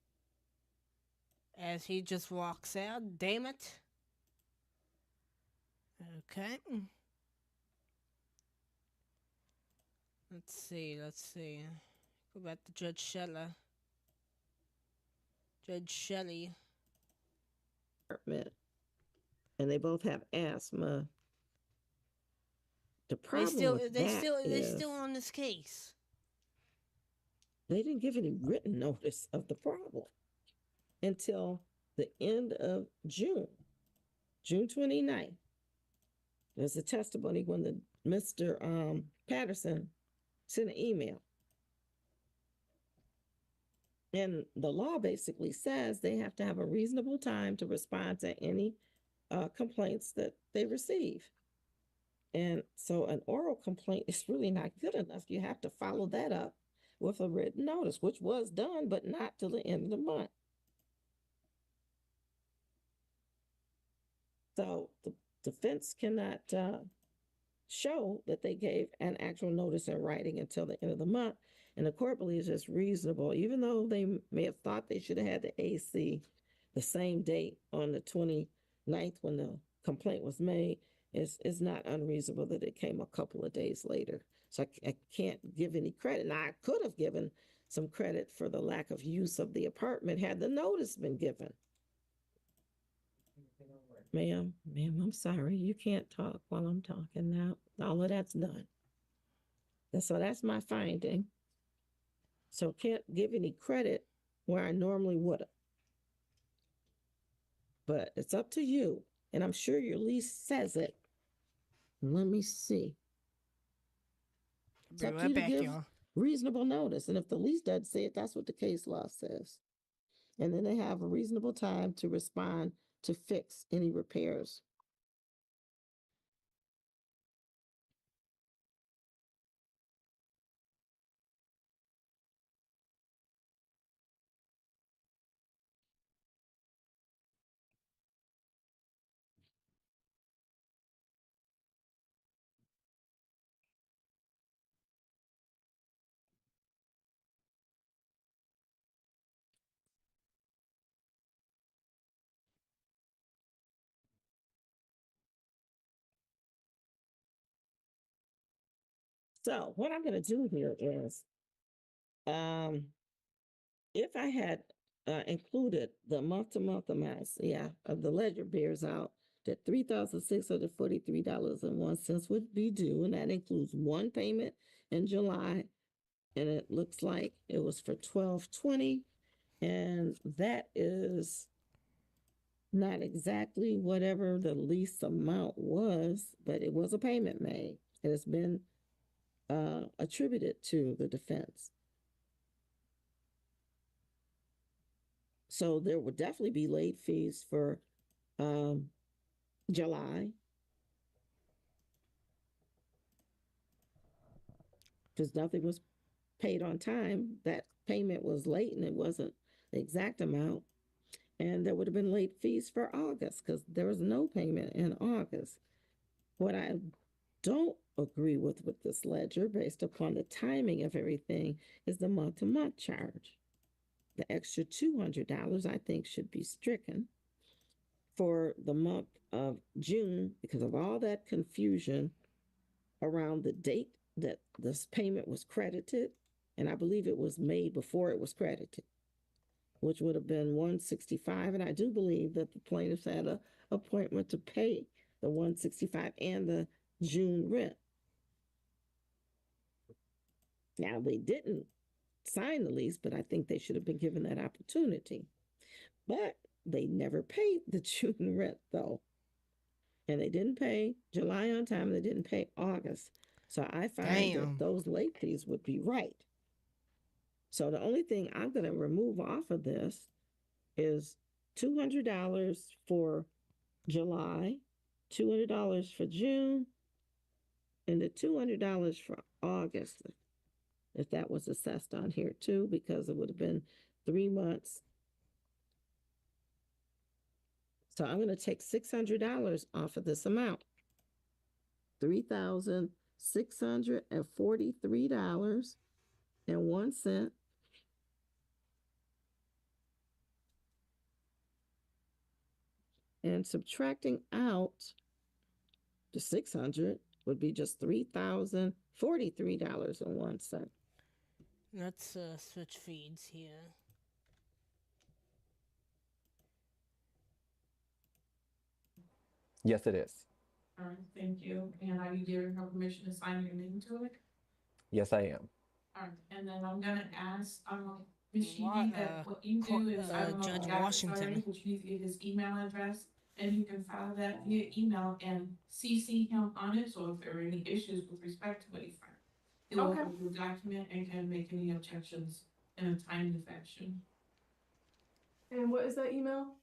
as he just walks out. Damn it. Okay. Let's see. Go back to Judge Scheller. Judge Shelley. Apartment, and they both have asthma. The They problem still with they that still they is still on this case. they didn't give any written notice of the problem until the end of June 29th. There's a testimony when the Mr. Patterson sent an email. And the law basically says they have to have a reasonable time to respond to any complaints that they receive. And so an oral complaint is really not good enough. You have to follow that up with a written notice, which was done, but not till the end of the month. So the defense cannot show that they gave an actual notice in writing until the end of the month. And the court believes it's reasonable, even though they may have thought they should have had the AC the same date on the 29th when the complaint was made. It's not unreasonable that it came a couple of days later. So I can't give any credit. Now, I could have given some credit for the lack of use of the apartment had the notice been given. Ma'am, I'm sorry. You can't talk while I'm talking now. All of that's done. And so that's my finding. So can't give any credit where I normally would have. But it's up to you. And I'm sure your lease says it. Let me see. It's Be up to right you to back, give y'all. reasonable notice. And if the lease doesn't say it, that's what the case law says. And then they have a reasonable time to respond to fix any repairs. So what I'm going to do here is, if I had included the month-to-month amounts, the ledger bears out that $3,643.01 would be due, and that includes one payment in July, and it looks like it was for 12/20, and that is not exactly whatever the lease amount was, but it was a payment made. It has been attributed to the defense. So there would definitely be late fees for July, because nothing was paid on time. That payment was late and it wasn't the exact amount. And there would have been late fees for August because there was no payment in August. What I don't agree with this ledger, based upon the timing of everything, is the month-to-month charge. The extra $200 I think should be stricken for the month of June because of all that confusion around the date that this payment was credited. And I believe it was made before it was credited, which would have been $165. And I do believe that the plaintiffs had an appointment to pay the $165 and the June rent. Now, they didn't sign the lease, but I think they should have been given that opportunity. But they never paid the June rent, though. And they didn't pay July on time, and they didn't pay August. So I find that those late fees would be right. So the only thing I'm going to remove off of this is $200 for July, $200 for June, and the $200 for August, if that was assessed on here too, because it would have been 3 months. So I'm going to take $600 off of this amount. $3,643.01. And subtracting out the 600 would be just $3,043.01. Let's switch feeds here. Yes, it is. All right, thank you. And are you giving her permission to sign your name to it? Yes, I am. All right, and then I'm gonna ask, Ms. What, Sheedy, that what you do is, I don't know if Judge you got it Washington. already, but you need to get his email address, and you can file that via email and CC him on it, so if there are any issues with respect to what he filed, he will Okay. review the document and can make any objections in a timely fashion. And what is that email?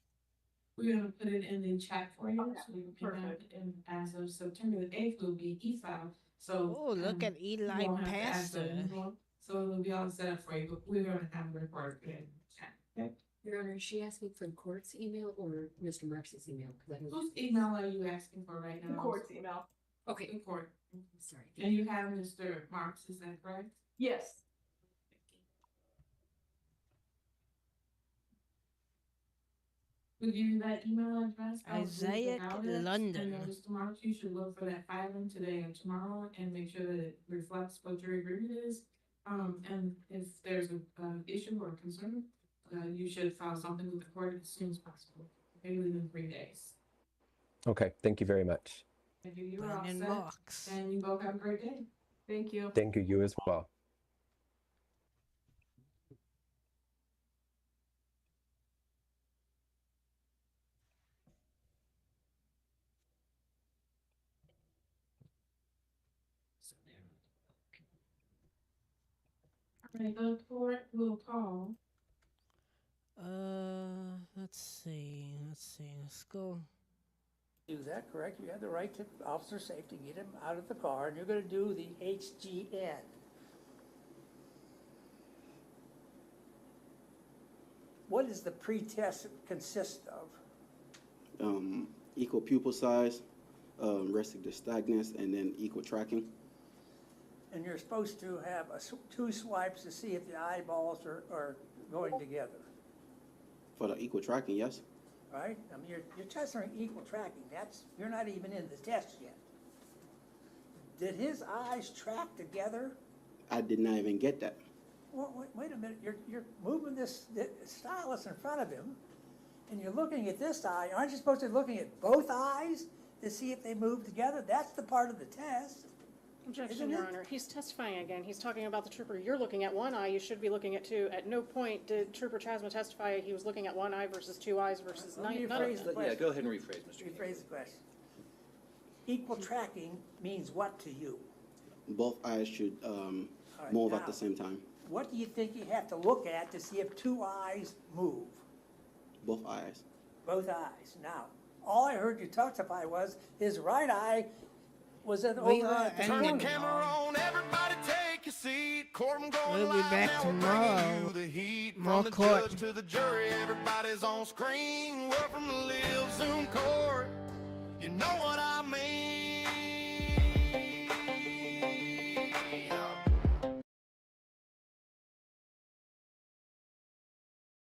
We're gonna put it in the chat for you, Okay, so you can have perfect. it, and as of September the 8th will be e-file, so. Oh, look at you Eli won't have to ask the Pastor. new one. So it'll be all set up for you, but we're gonna have a report in chat, okay? Your Honor, is she asking for the court's email or Mr. Marks's email? 'Cause I don't- Whose email are you asking for right now? The court's email. Okay, The court. sorry. And you have Mr. Marks, is that correct? Yes. We'll give you that email address. I'll read it Isaiah out it, London. And then Mr. Marks, you should look for that filing today and tomorrow and make sure that it reflects what your agreement is. And if there's a issue or concern, you should file something with the court as soon as possible, maybe within 3 days. Okay, thank you very much. Thank you, you're all Brandon set, Marks. and you both have a great day. Thank you. Thank you, you as well. So there. All right, the court will call. Let's see. Let's go. Do that, correct? You have the right to officer safety, get him out of the car, and you're gonna do the HGN. What does the pre-test consist of? Equal pupil size, resting distagnus, and then equal tracking. And you're supposed to have two swipes to see if the eyeballs are going together, For the equal tracking, yes. right? I mean, you're testing equal tracking. You're not even in the test yet. Did his eyes track together? I did not even get that. Well, wait a minute, you're moving this stylus in front of him, and you're looking at this eye. Aren't you supposed to be looking at both eyes to see if they move together? That's the part of the test. Objection, Your Honor. He's testifying again. He's talking about the trooper. You're looking at one eye. You should be looking at two. At no point did Trooper Chasma testify he was looking at one eye versus two eyes versus Let me none of rephrase them. the Yeah, go ahead and rephrase, Mr. King. Rephrase the question. Equal tracking means what to you? Both eyes should right, move now- at the same time. What do you think you have to look at to see if two eyes move? Both eyes. Both eyes. Now, all I heard you testify was his right eye was over We at are the Turn ending. the camera on, everybody take a seat. Courtroom going We'll be live, back now we're tomorrow. bringing you the heat. More From the court. judge to the jury, everybody's on screen. We're from the Live Zoom court. You know what I mean?